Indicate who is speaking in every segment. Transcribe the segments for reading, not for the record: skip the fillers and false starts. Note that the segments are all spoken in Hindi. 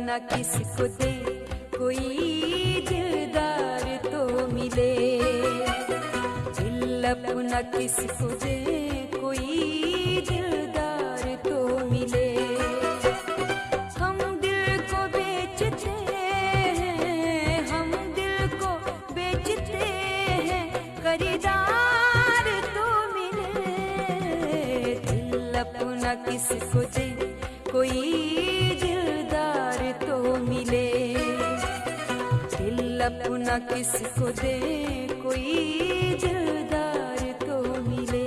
Speaker 1: अपना किसको दे, कोई दिलदार तो मिले। दिल अपना किसको दे, कोई दिलदार तो मिले। हम दिल को बेचते हैं, हम दिल को बेचते हैं, खरीदार तो मिले। दिल अपना किसको दे, कोई दिलदार तो मिले। दिल अपना किसको दे, कोई दिलदार तो मिले।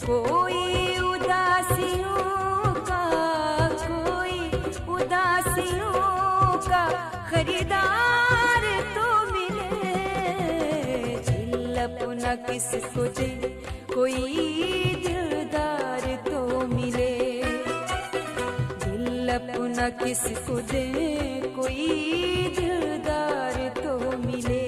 Speaker 1: कोई उदासियों का, कोई उदासियों का खरीदार तो मिले। दिल अपना किसको दे, कोई दिलदार तो मिले। दिल अपना किसको दे, कोई दिलदार तो मिले।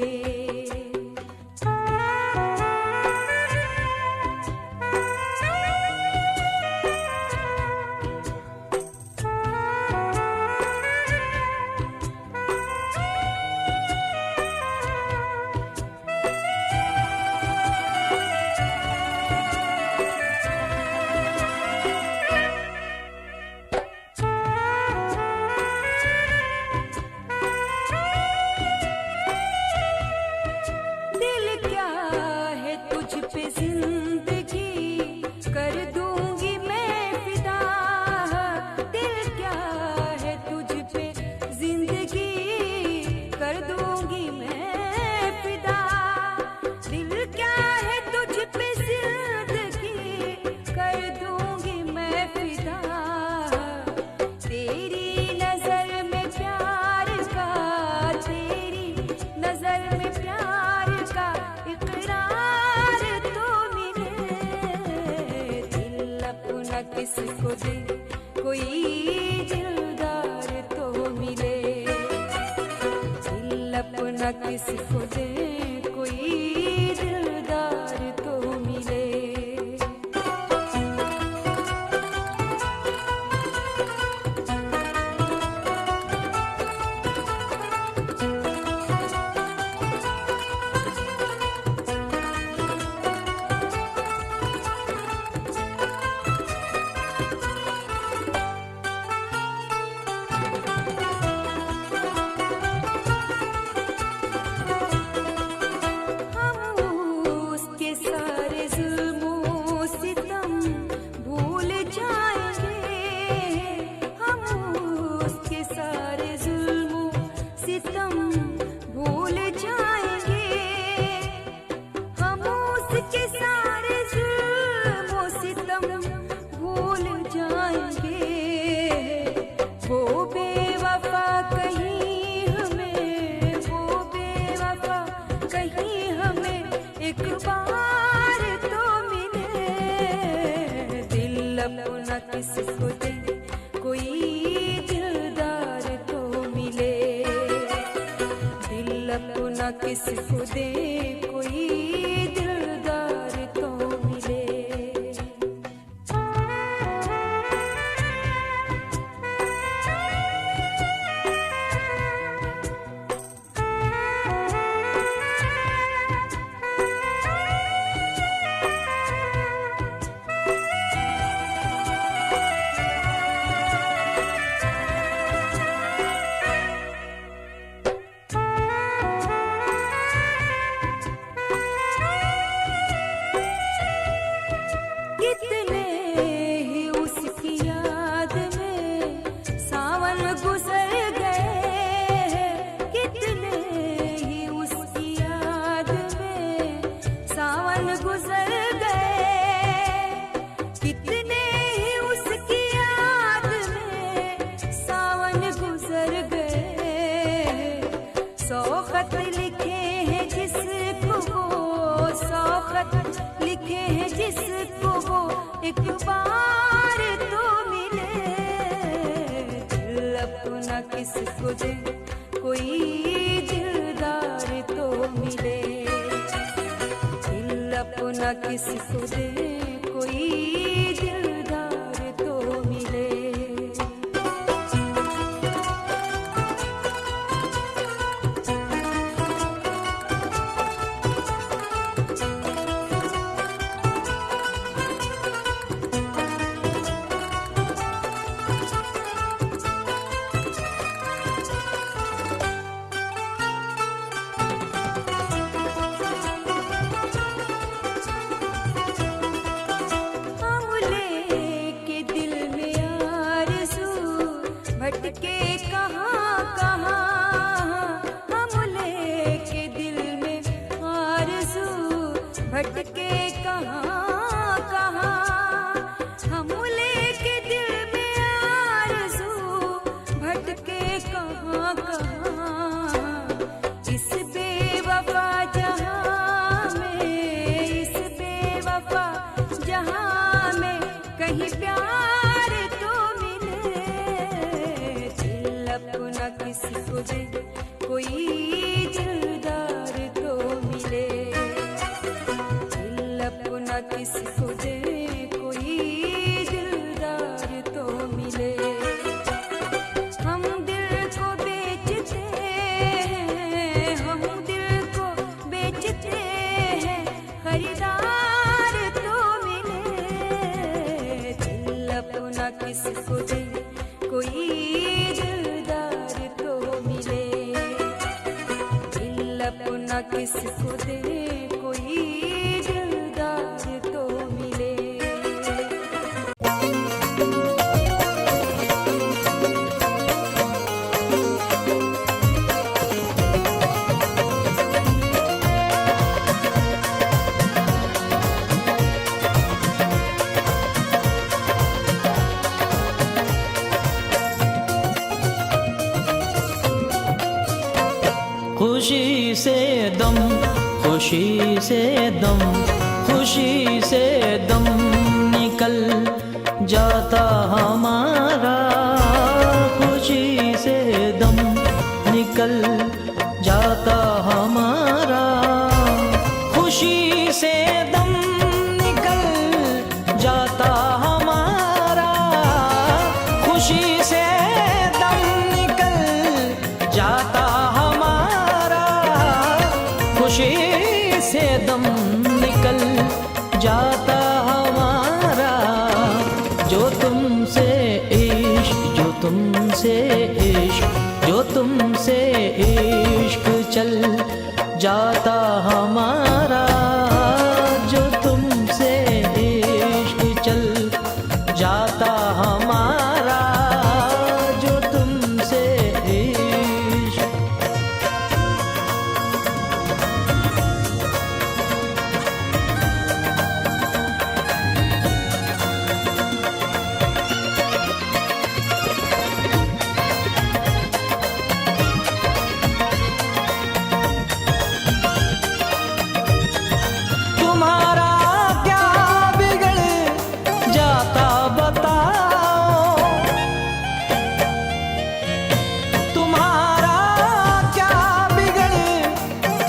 Speaker 1: किसको दे, कोई दिलदार तो मिले। दिल अपना किसको दे, कोई दिलदार तो मिले। अपना किसको दे, कोई दिलदार तो मिले। दिल अपना किसको दे, कोई दिलदार तो मिले। खत लिखे हैं जिसको वो एक बार तो मिले। दिल अपना किसको दे कोई दिलदार तो मिले। दिल अपना किसको दे कोई दिलदार तो मिले। भटके कहाँ कहाँ हम लेके दिल में आरज़ू, भटके कहाँ कहाँ हम लेके दिल में आरज़ू, भटके कहाँ कहाँ। इस बेवफा जहाँ में, इस बेवफा जहाँ में कहीं प्यार तो मिले। अपना किसको दे कोई दिलदार तो मिले। दिल अपना किसको दे कोई दिलदार तो मिले। हम दिल को बेचते हैं, हम दिल को बेचते हैं, खरीदार तो मिले। दिल अपना किसको दे कोई अपना किसको दे कोई दिलदार तो मिले।
Speaker 2: खुशी से दम, खुशी से दम, खुशी से दम निकल जाता हमारा। खुशी से दम निकल जाता हमारा। खुशी से दम निकल जाता हमारा। खुशी से दम निकल जाता हमारा। खुशी से दम निकल जाता हमारा। जो तुमसे इश्क, जो तुमसे इश्क, जो तुमसे इश्क चल जाता हमारा। जो तुमसे इश्क चल जाता हमारा। जो तुमसे इश्क। तुम्हारा क्या बिगड़ जाता बताओ। तुम्हारा क्या बिगड़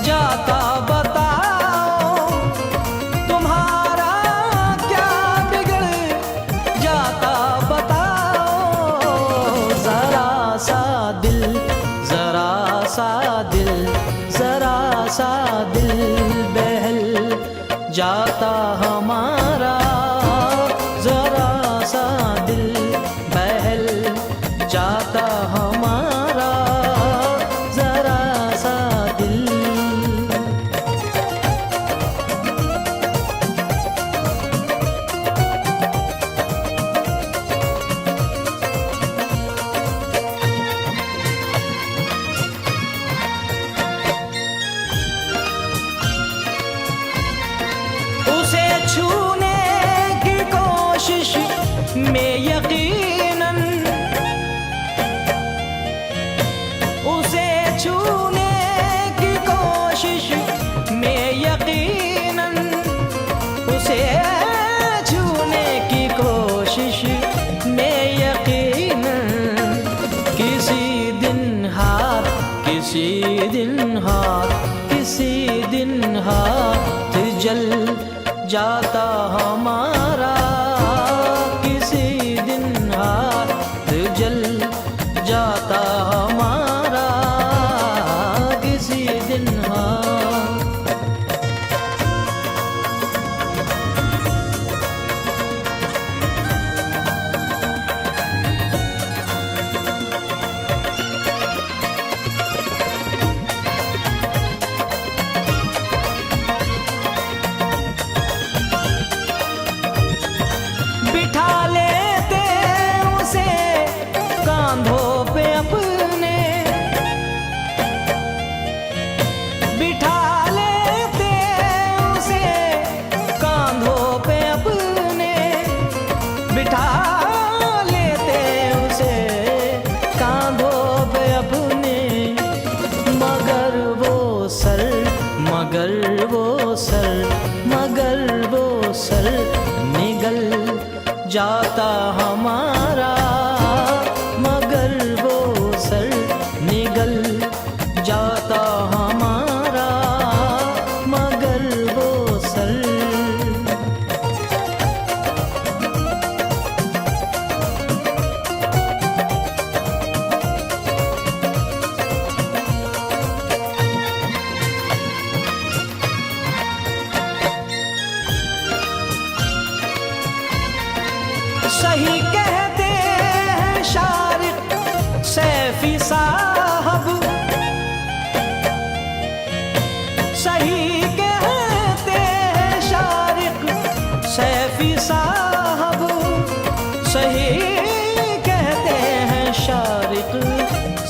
Speaker 2: जाता बताओ। तुम्हारा क्या बिगड़ जाता बताओ। जरा सा दिल, जरा सा दिल, जरा सा दिल बहल जाता हमारा। जरा सा दिल बहल जाता हमारा। जरा सा दिल। उसे जल जाता हमारा, किसी दिन हाथ जल जाता हमारा, किसी दिन हाथ। बिठा लेते उसे कांधों पे अपने, बिठा लेते उसे कांधों पे अपने, बिठा लेते उसे कांधों पे अपने, मगर वो सर, मगर वो सर, मगर वो सर निगल जाता हमारा, मगर वो सर निगल जाता हमारा, मगर वो सर। सही कहते हैं शारिक सैफी साहब, सही कहते हैं शारिक सैफी साहब, सही कहते हैं शारिक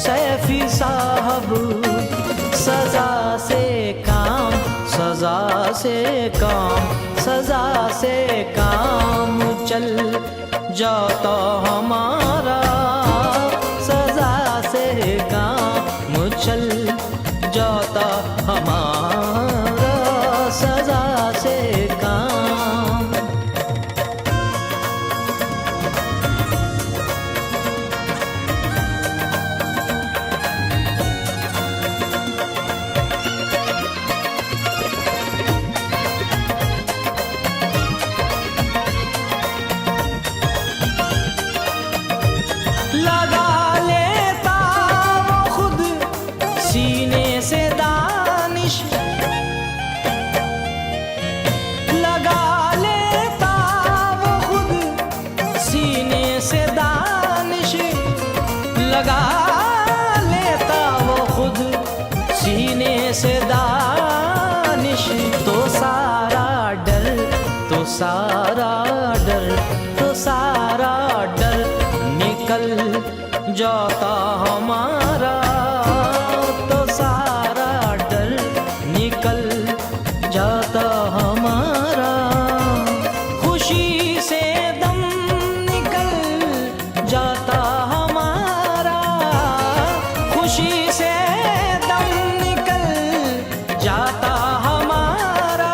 Speaker 2: सैफी साहब। सजा से काम, सजा से काम, सजा से काम चल जाता हमारा, सजा से काम चल जाता हमारा, सजा से काम। लगा लेता वो खुद सीने से दानिश, लगा लेता वो खुद सीने से दानिश, लगा लेता वो खुद सीने से दानिश। तो सारा डर, तो सारा डर, तो सारा डर निकल जाता हमारा, तो सारा डर निकल जाता हमारा। खुशी से दम निकल जाता हमारा, खुशी से दम निकल जाता हमारा,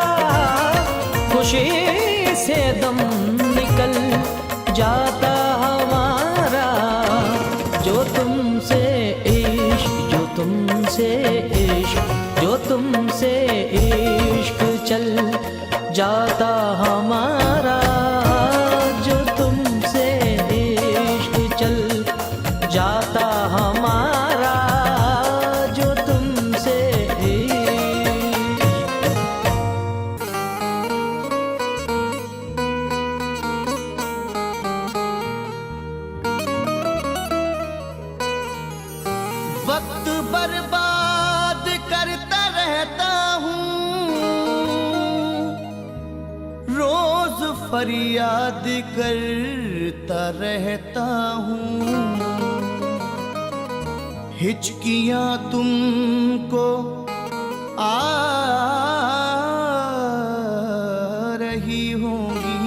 Speaker 2: खुशी से दम निकल जाता हमारा। जो तुमसे इश्क, जो तुमसे इश्क, जो तुमसे इश्क चल जाता हमारा, जो तुमसे इश्क चल जाता हमारा, जो तुमसे इश्क।
Speaker 3: वक्त बर्बाद करता रहता हूँ, रोज फरियाद करता रहता हूँ। हिचकियाँ तुमको आ रही होंगी,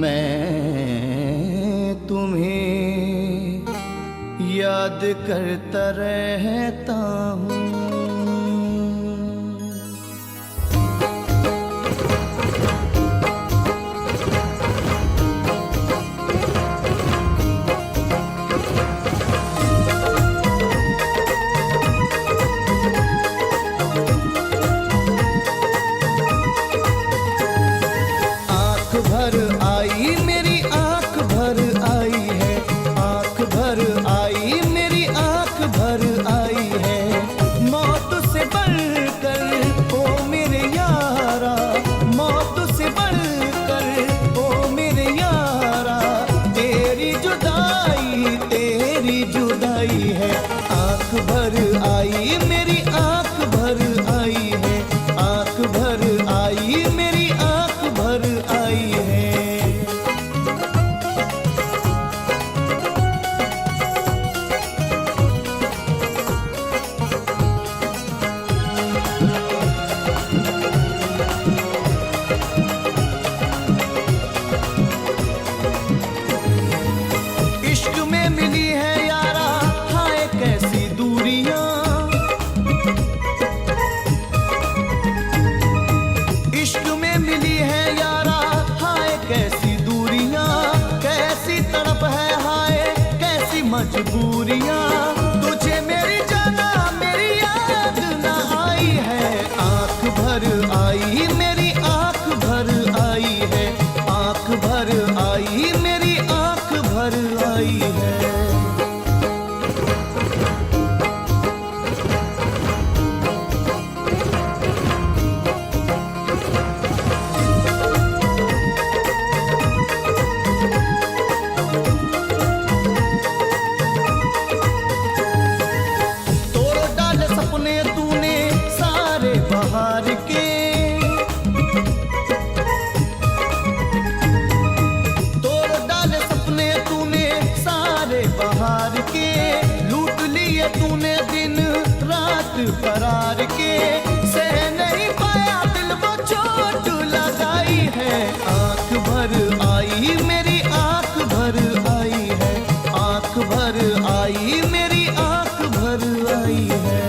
Speaker 3: मैं तुम्हें याद करता रहता हूँ। आई, मेरी आंख भर आई है, आंख भर आई, मेरी आंख भर आई है। करार के सह नहीं पाया दिल वो चोट लगाई है। आंख भर आई, मेरी आंख भर आई है, आंख भर आई, मेरी आंख भर आई है।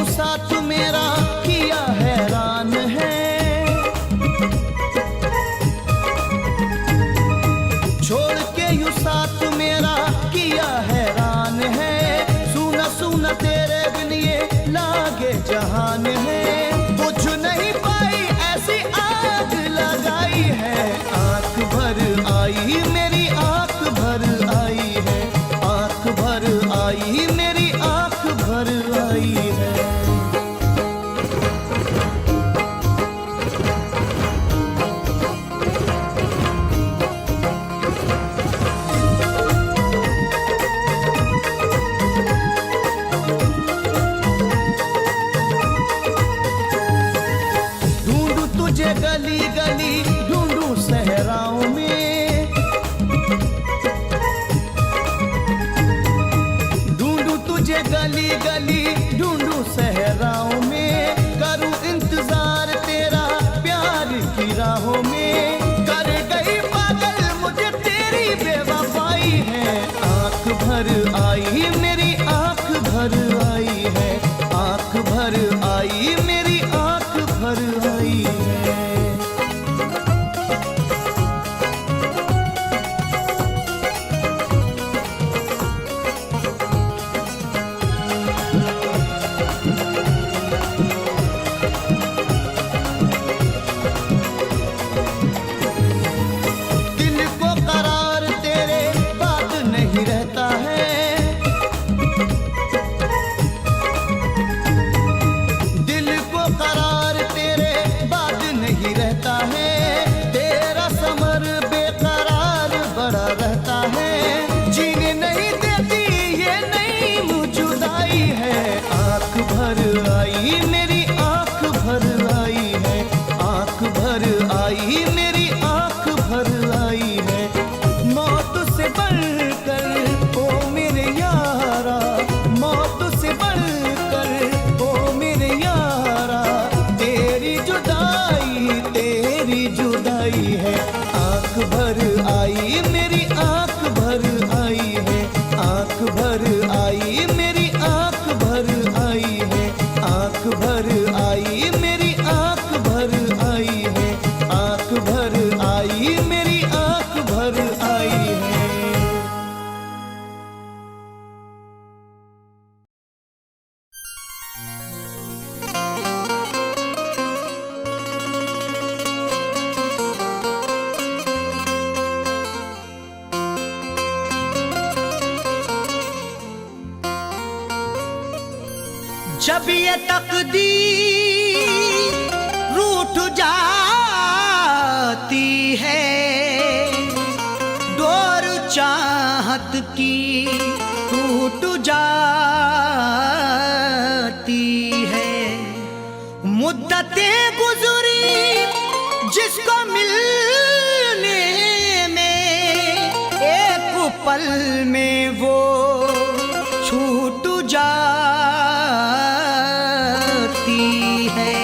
Speaker 3: साथ मेरा किया हैरान है, छोड़ के यूं साथ मेरा किया हैरान है। सुना सुना तेरे बिन ये लागे जहान है, कुछ नहीं पाई ऐसी आग लगाई है। आंख भर आई, मेरी आंख भर आई है, आंख भर आई, मेरी आंख भर आई है। गली गली ढूंढूं सहराओं में, ढूंढूं तुझे गली गली ढूंढूं सहराओं में। करूं इंतजार तेरा प्यार की राहों में, कर गई पागल मुझे तेरी बेवफाई है। आंख भर आई, मेरी आंख भर आई है, आंख भर आई, मेरी आंख भर आई है।
Speaker 2: जब ये तकदीर रूठ जाती है, डोर चाहत की टूट जाती है। मुद्दतें गुजरी जिसको मिलने में, एक पल में वो छूट जाती है।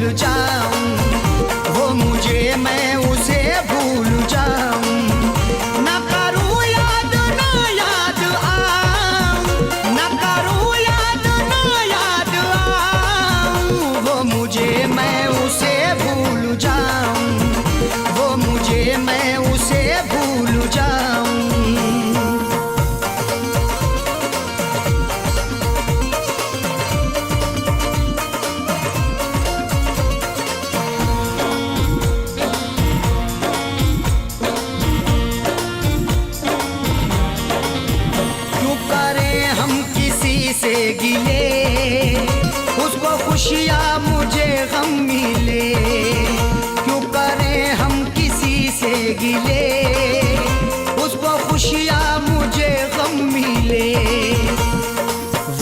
Speaker 2: भूल जाऊं, वो मुझे मैं उसे भूल जाऊं। न करूं याद न याद आऊं, न करूं याद न याद आऊं, वो मुझे मैं उसे भूल जाऊं, वो मुझे मैं उसे भूल जाऊं। से गिले उसको खुशियाँ मुझे गम मिले, क्यों करें हम किसी से गिले उसको खुशियाँ मुझे गम मिले।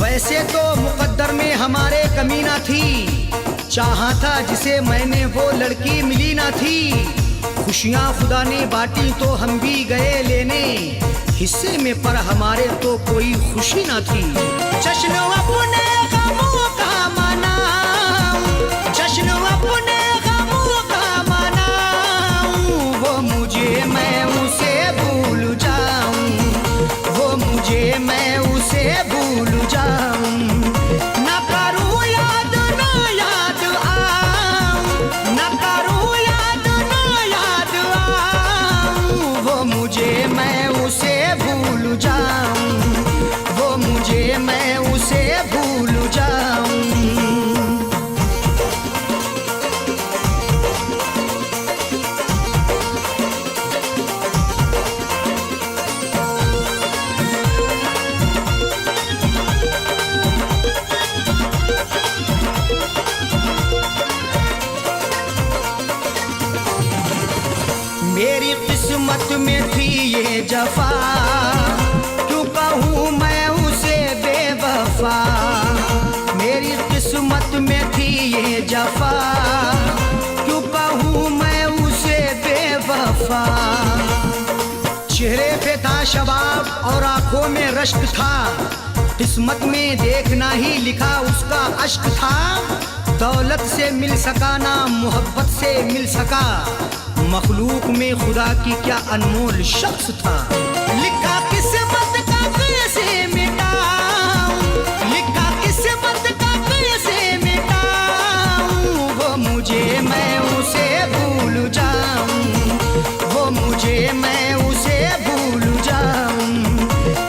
Speaker 2: वैसे तो मुकद्दर में हमारे कमी ना थी, चाहा था जिसे मैंने वो लड़की मिली ना थी। खुशियाँ खुदा ने बांटी तो हम भी गए लेने हिस्से में, पर हमारे तो कोई खुशी ना थी। जश्न अपने गमों का मनाऊं, जश्न अपने गमों का मनाऊं, वो मुझे मैं उसे भूल जाऊं, वो मुझे मैं उसे भूल जाऊं। न करूं याद न याद आऊं, न करूं याद न याद आऊं, वो मुझे मैं उसे भूल जाऊं, वो मुझे मैं उसे भूल जाऊं। मेरी किस्मत में थी ये जफा, क्यों कहूँ मैं उसे बेवफा। मेरी किस्मत में थी ये जफा, क्यों कहूँ मैं उसे बेवफा। चेहरे पे था शबाब और आंखों में रश्क था, किस्मत में देखना ही लिखा उसका अश्क था। दौलत से मिल सका ना मोहब्बत से मिल सका, मखलूक में खुदा की क्या अनमोल शख्स था। लिखा किस्मत का कैसे मिटाऊं, लिखा किस्मत का कैसे मिटाऊं, वो मुझे मैं उसे भूल जाऊं, वो मुझे मैं उसे भूल जाऊं।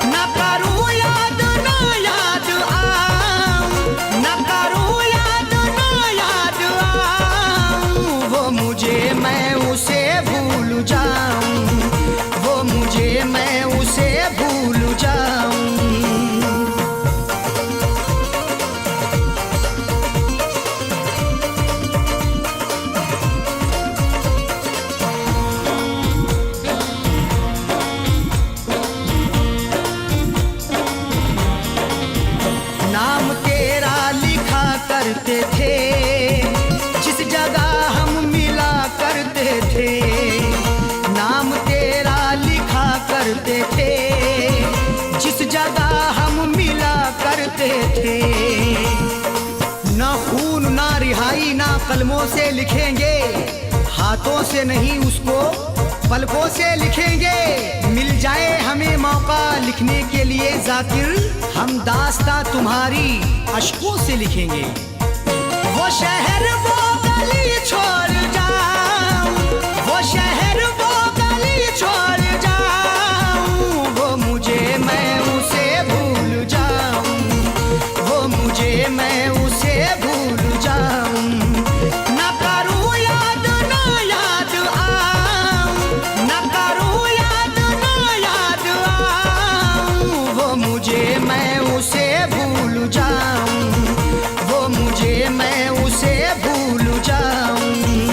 Speaker 2: न करूं याद न याद आऊं, न करूं याद न याद आऊं, वो मुझे मैं उसे भूल जाऊं, वो मुझे मैं उसे भूल जाऊं। नाम तेरा लिखा करते थे जिस जगह हम मिला करते थे, नाम तेरा लिखा करते थे जिस जगह हम मिला करते थे। ना खून ना रिहाई ना कलमों से लिखेंगे, हाथों से नहीं उसको पलकों से लिखेंगे। मिल जाए हमें मौका लिखने के लिए जाकिर, हम दास्तां तुम्हारी अश्कों से लिखेंगे। वो शहर वो गली छोड़ जाऊं, वो शहर वो गली छोड़ जाऊं, वो मुझे मैं उसे भूल जाऊं, वो मुझे मैं उसे भूल जाऊं। न करूं याद न याद आऊं, न करूं याद न याद आऊं, वो मुझे मैं उसे भूल जाऊं, वो मुझे मैं उसे भूल जाऊं।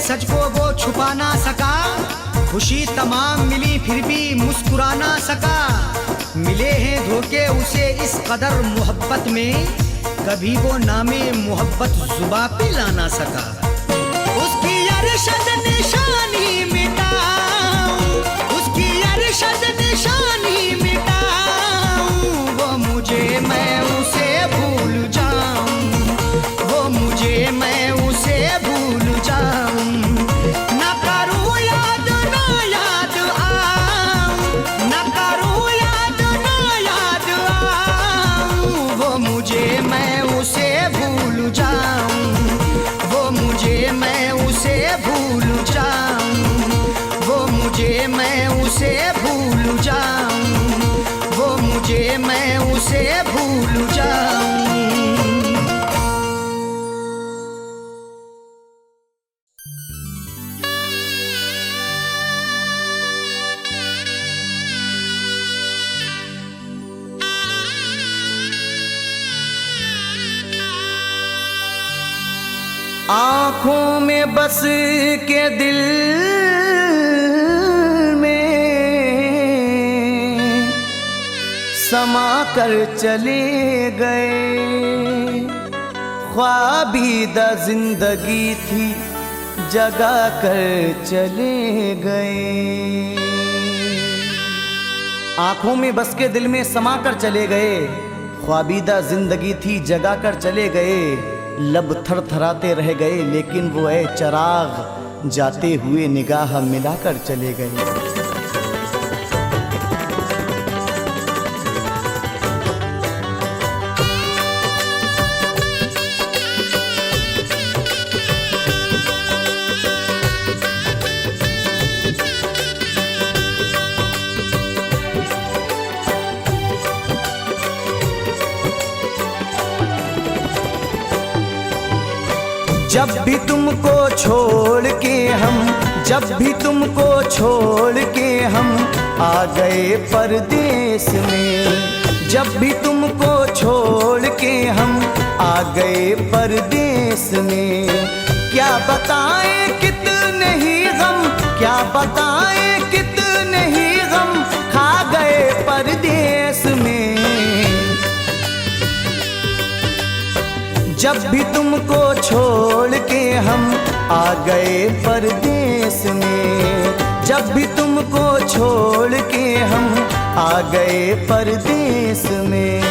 Speaker 2: सच को वो छुपा ना सका, खुशी तमाम मिली फिर भी मुस्कुरा ना सका। मिले हैं धोखे उसे इस कदर मोहब्बत में, कभी वो नामे मोहब्बत जुबा पे ला ना सका। उसकी अरशद निशानी मिटाऊं, उसकी अरशद निशानी मिटाऊं, वो मुझे मैं उसे भूल जाऊं, वो मुझे मैं उसे भूल जाऊं। ना करूं याद ना याद आऊं, ना करूं याद ना याद आऊं, वो मुझे मैं उसे भूल जाऊं, वो मुझे मैं उसे भूल जाऊं, वो मुझे मैं उसे भूल जाऊं, वो मुझे मैं उसे भूल जाऊं।
Speaker 3: आँखों में बस के दिल में समा कर चले गए, ख्वाबीदा जिंदगी थी जगा कर चले गए। आँखों में बस के दिल में समा कर चले गए, ख्वाबीदा जिंदगी थी जगा कर चले गए। लब थरथराते रह गए लेकिन वो ऐ चराग जाते हुए निगाह मिलाकर चले गए। जब भी तुमको छोड़ के हम, जब भी तुमको छोड़ के हम आ गए परदेस में, जब भी तुमको छोड़ के हम आ गए परदेस में। क्या बताएं कितने ही गम, क्या बताएं कितने ही गम खा गए परदेस में। जब भी तुमको छोड़ के हम आ गए परदेस में, जब भी तुमको छोड़ के हम आ गए परदेस में।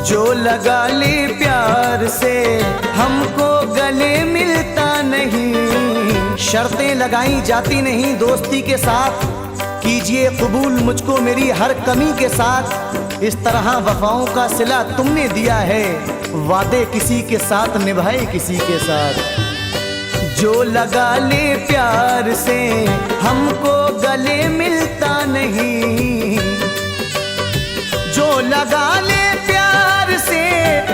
Speaker 3: जो लगा ले प्यार से हमको गले मिलता नहीं, शर्तें लगाई जाती नहीं दोस्ती के साथ, कीजिए कबूल मुझको मेरी हर कमी के साथ। इस तरह वफाओं का सिला तुमने दिया है, वादे किसी के साथ निभाए किसी के साथ। जो लगा ले प्यार से हमको गले मिलता नहीं, जो लगा ले प्यार से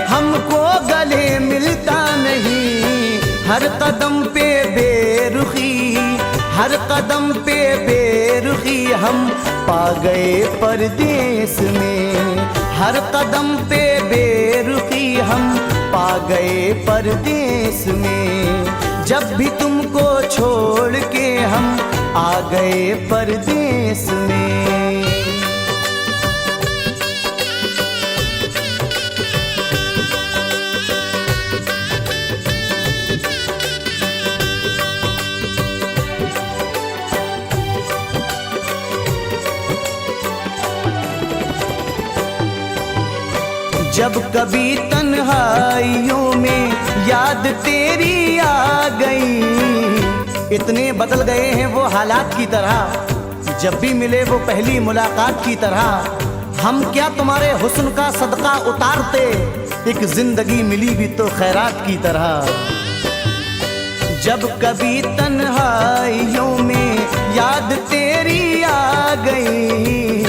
Speaker 3: हमको गले मिलता नहीं। हर कदम पे बेरुखी, हर कदम पे बेरुखी हम पा गए परदेस में। हर कदम पे बेरुखी हम पा गए परदेस में। जब भी तुमको छोड़ के हम आ गए परदेस में। जब कभी तन्हाइयों में याद तेरी आ गई, इतने बदल गए हैं वो हालात की तरह, जब भी मिले वो पहली मुलाकात की तरह। हम क्या तुम्हारे हुस्न का सदका उतारते, एक जिंदगी मिली भी तो खैरात की तरह। जब कभी तन्हाइयों में याद तेरी आ गई,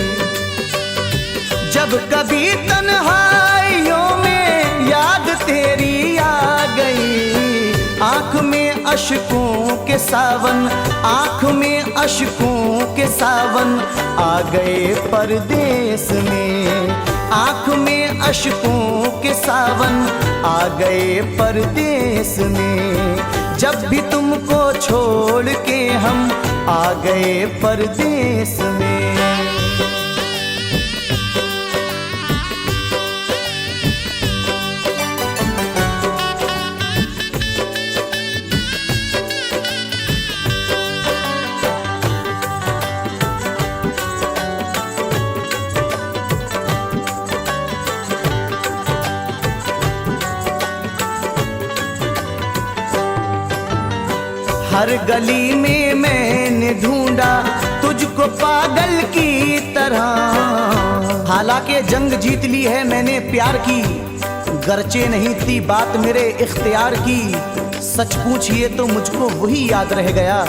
Speaker 3: जब कभी तन्हाइयों में याद तेरी आ गई, आंख में अश्कों के सावन, आंख में अश्कों के सावन आ गए परदेस में, आंख में अश्कों के सावन आ गए परदेस में। जब भी तुमको छोड़ के हम आ गए परदेस में। हर गली में मैंने ढूंढा तुझको पागल की तरह, हालांकि जंग जीत ली है मैंने प्यार की, गरचे नहीं थी बात मेरे इख्तियार की। सच पूछिए तो मुझको वही याद रह गया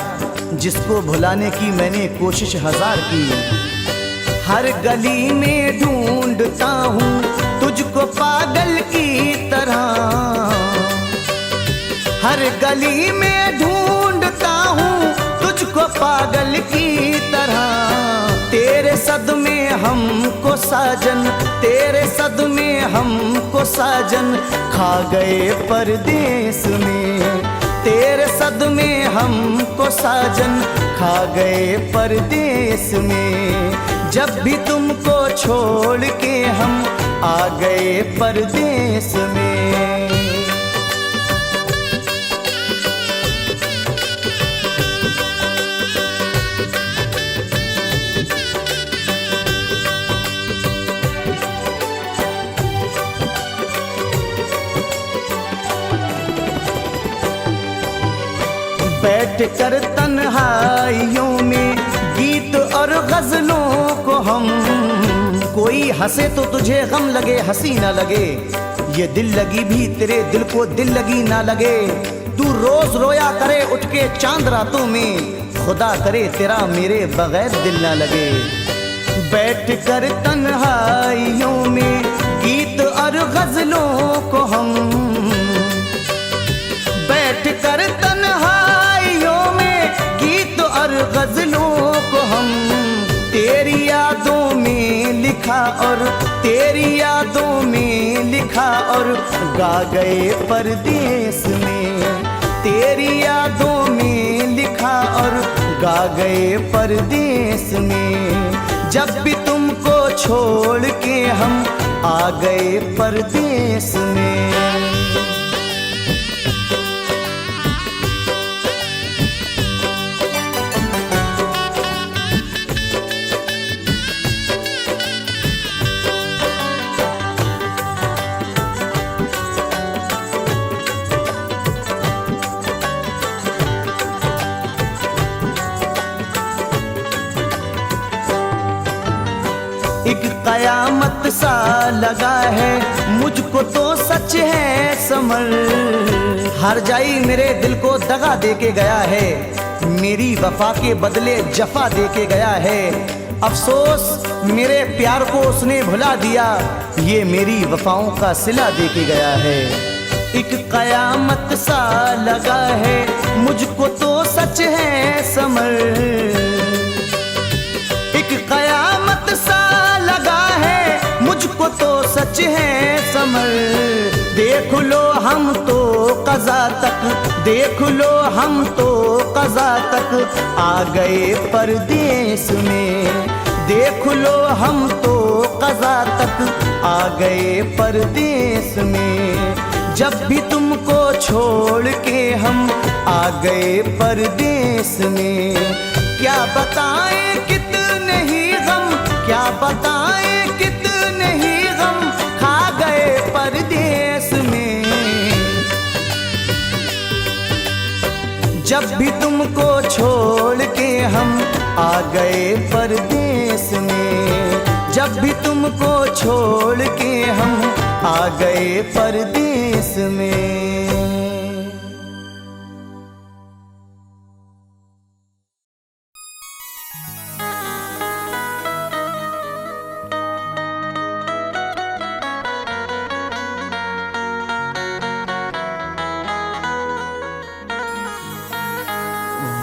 Speaker 3: जिसको भुलाने की मैंने कोशिश हजार की। हर गली में ढूंढता हूँ तुझको पागल की तरह, हर गली में ढूंढता हूँ तुझको पागल की तरह। तेरे सदमे हमको साजन, तेरे सदमे हमको साजन खा गए परदेस में, तेरे सदमे हमको साजन खा गए परदेस में। जब भी तुमको छोड़ के हम आ गए परदेस में। बैठ कर तन्हाइयों में गीत और गजलों को हम, कोई हंसे तो तुझे गम लगे हंसी ना लगे, ये दिल लगी भी तेरे दिल को दिल लगी ना लगे। तू रोज रोया करे उठ के चांद रातों में, खुदा करे तेरा मेरे बगैर दिल ना लगे। बैठ कर तन्हाइयों में गीत और गजलों को हम, बैठ कर तन्हाइयों में गीत और गजलों को हम, तेरी यादों में लिखा और तेरी यादों में लिखा और गा गए परदेस में, तेरी यादों में लिखा और गा गए परदेस में। जब भी तुमको छोड़ के हम आ गए परदेस में। एक कयामत सा लगा है मुझको तो सच है समर, हर जाई मेरे दिल को दगा दे के गया है, मेरी वफा के बदले जफा दे के गया है। अफसोस मेरे प्यार को उसने भुला दिया, ये मेरी वफाओं का सिला दे के गया है। एक कयामत सा लगा है मुझको तो सच है समर, एक कयामत सा लगा है मुझको तो सच है समर। देख लो हम तो कज़ा तक, देख लो हम तो कज़ा तक आ गए परदेस में, देख लो हम तो कज़ा तक आ गए परदेस में। जब भी तुमको छोड़ के हम आ गए परदेस में। क्या बताएं कितने ही गम, क्या बताएं कितने ही गम खा गए परदेस में। जब भी तुमको छोड़ के हम आ गए परदेस में, जब भी तुमको छोड़ के हम आ गए परदेस में।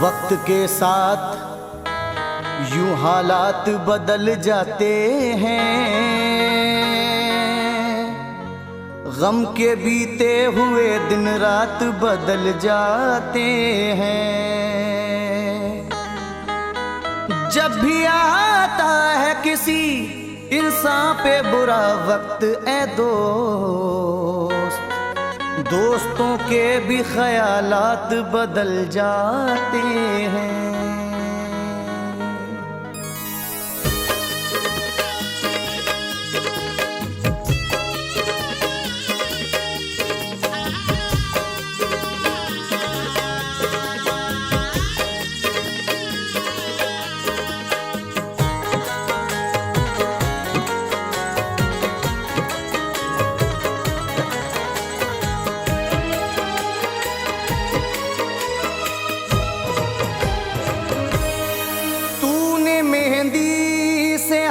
Speaker 3: वक्त के साथ यूं हालात बदल जाते हैं, गम के बीते हुए दिन रात बदल जाते हैं। जब भी आता है किसी इंसान पे बुरा वक्त, ए दोस्त, दोस्तों के भी ख्यालात बदल जाते हैं।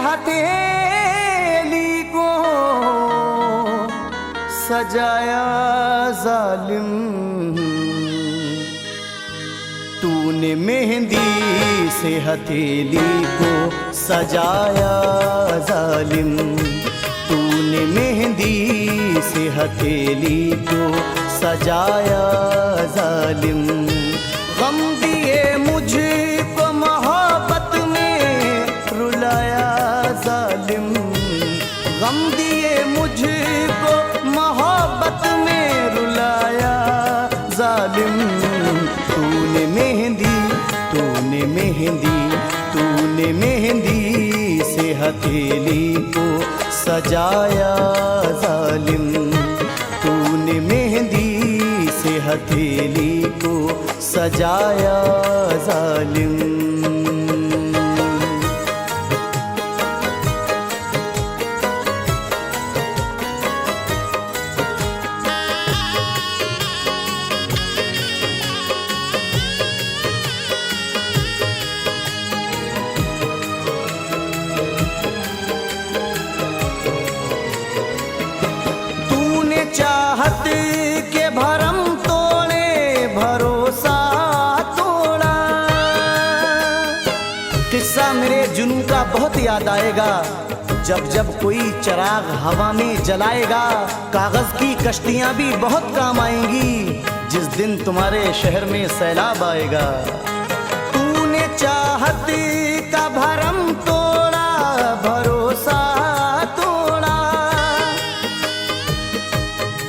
Speaker 3: हथेली को सजाया जालिम, तूने मेहंदी से हथेली को सजाया जालिम, तूने मेहंदी से हथेली को सजाया जालिम। गम दिए मुझको मोहब्बत में रुलाया जालिम, गम दिए मुझको मोहब्बत में रुलाया जालिम। तूने मेहंदी, तूने मेहंदी, तूने मेहंदी से हथेली को सजाया जालिम, तूने मेहंदी से हथेली को सजाया जालिम। चाहत के भरम तोड़े, भरोसा तोड़ा। किस्सा मेरे जुनून का बहुत याद आएगा, जब जब कोई चिराग हवा में जलाएगा। कागज की कश्तियां भी बहुत काम आएंगी जिस दिन तुम्हारे शहर में सैलाब आएगा। तूने चाहत का भरम तोड़ा, भरोसा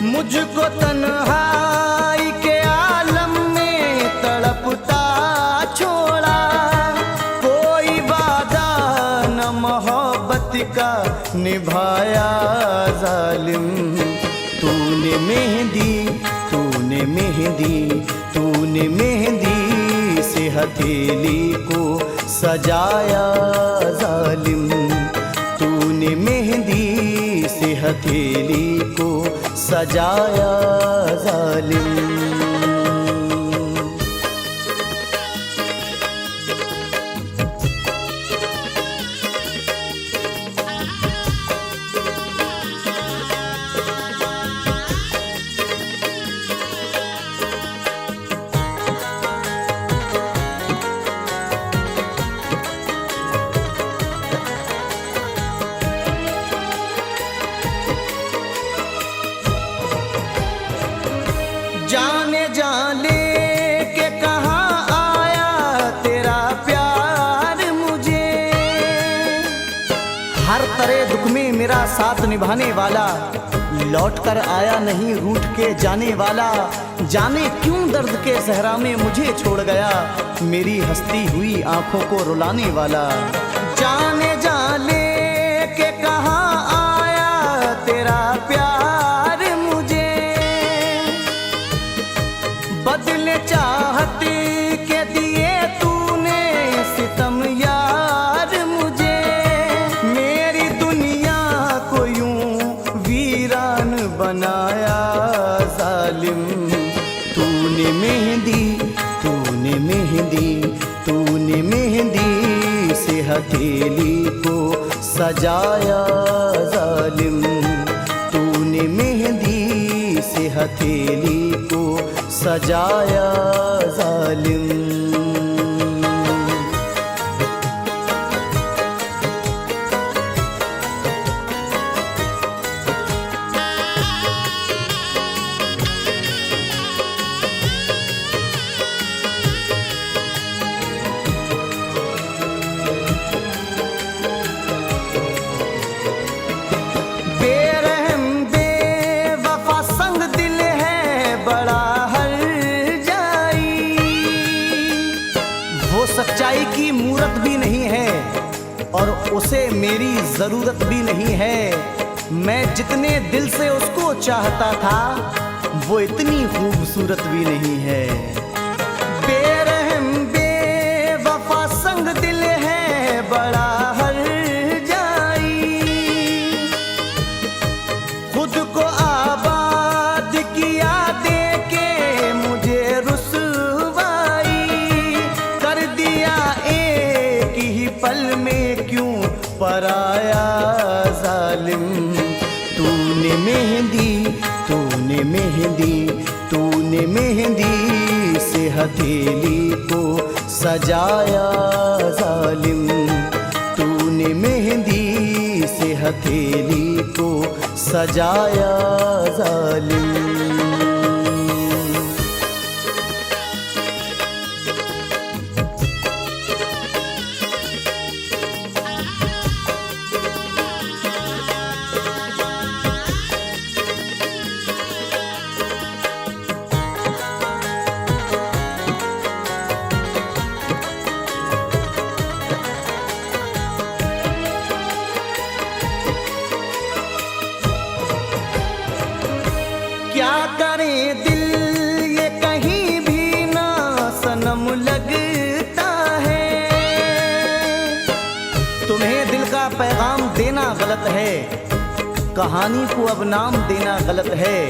Speaker 3: मुझको तन्हाई के आलम में तड़पता छोड़ा। कोई वादा न मोहब्बत का निभाया जालिम, तूने मेहंदी, तूने मेहंदी, तूने मेहंदी से हथेली को सजाया जालिम, तूने मेहंदी से हथेली को सजाया जालिम। जाने जाने के कहाँ आया तेरा प्यार मुझे, हर तरह दुख में मेरा साथ निभाने वाला, लौट कर आया नहीं रूठ के जाने वाला। जाने क्यों दर्द के सहरा में मुझे छोड़ गया, मेरी हंसती हुई आंखों को रुलाने वाला। जाने जाने के कहाँ आया तेरा प्यार मुझे, बदले चाहत के दिए तूने सितम यार मुझे। मेरी दुनिया को यूं वीरान बनाया जालिम, तूने मेहंदी, तूने मेहंदी, तूने मेहंदी से हथेली को सजाया जालिम, तूने मेहंदी से हथेली को सजाया जालिम। उसे मेरी जरूरत भी नहीं है। मैं जितने दिल से उसको चाहता था वो इतनी खूबसूरत भी नहीं है। बेरहम बेवफा संग दिल है बड़ा हर जाई, खुद को आबाद किया दे के मुझे रुसवाई कर दिया एक ही पल में क्यों पराया जालिम। तूने मेहंदी तूने मेहंदी तूने मेहंदी से हथेली को सजाया जालिम। तूने मेहंदी से हथेली को सजाया जालिम। क्या करे दिल ये कहीं भी ना सनम लगता है। तुम्हें दिल का पैगाम देना गलत है, कहानी को अब नाम देना गलत है।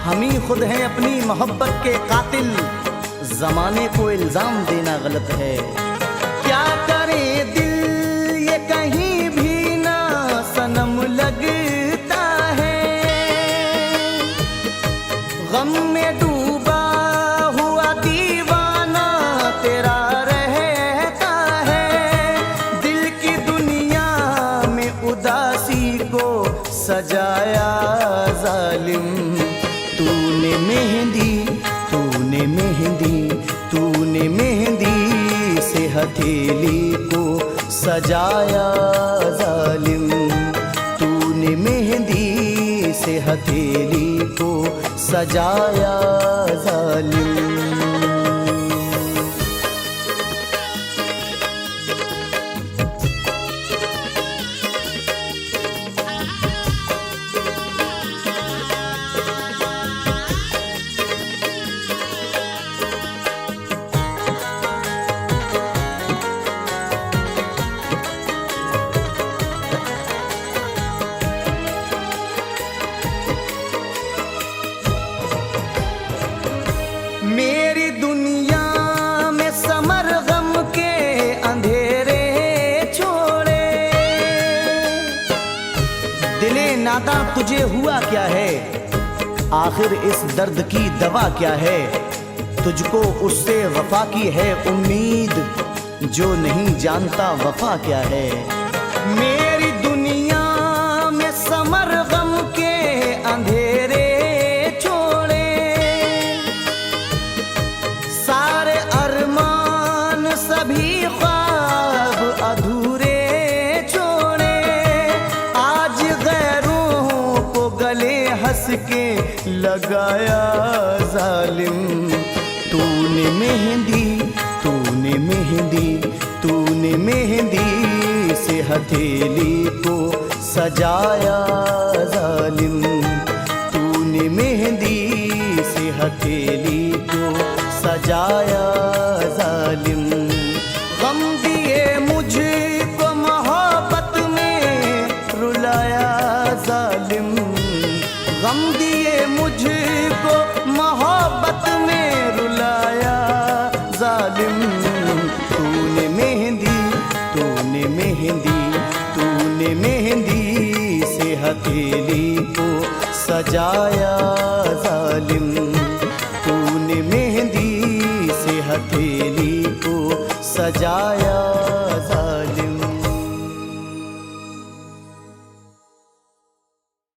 Speaker 3: हम ही खुद हैं अपनी मोहब्बत के कातिल, जमाने को इल्जाम देना गलत है। क्या करे दिल ये कहीं भी ना सनम लगता है। गम में डूबा हुआ दीवाना तेरा रहता है। दिल की दुनिया में उदासी को सजाया जालिम। तूने मेहंदी तूने मेहंदी तूने मेहंदी से हथेली को सजाया जालिम। तूने मेहंदी से हथेली को सजाया जालिम। मेरी दुनिया में समर गम के अंधेरे छोड़े। दिले नादा तुझे हुआ क्या है, आखिर इस दर्द की दवा क्या है। तुझको उससे वफा की है उम्मीद, जो नहीं जानता वफा क्या है। मेरी दुनिया में समर गम के अंधेरे छोड़े। सारे अरमान सभी ख्वाब अधूरे छोड़े। आज गैरों को गले हंस के लगाया जालिम। तूने मेहंदी तूने मेहंदी तूने मेहंदी से हथेली को सजाया जालिम। तूने मेहंदी से हथेली को सजाया जालिम। गम दिए मुझको मोहब्बत में रुलाया जालिम। गम दिए मुझको मोहब्बत में रुलाया जालिम। तूने मेहंदी तूने मेहंदी तूने मेहंदी से हथेली को सजाया जालिम। तूने मेहंदी से हथेली को सजाया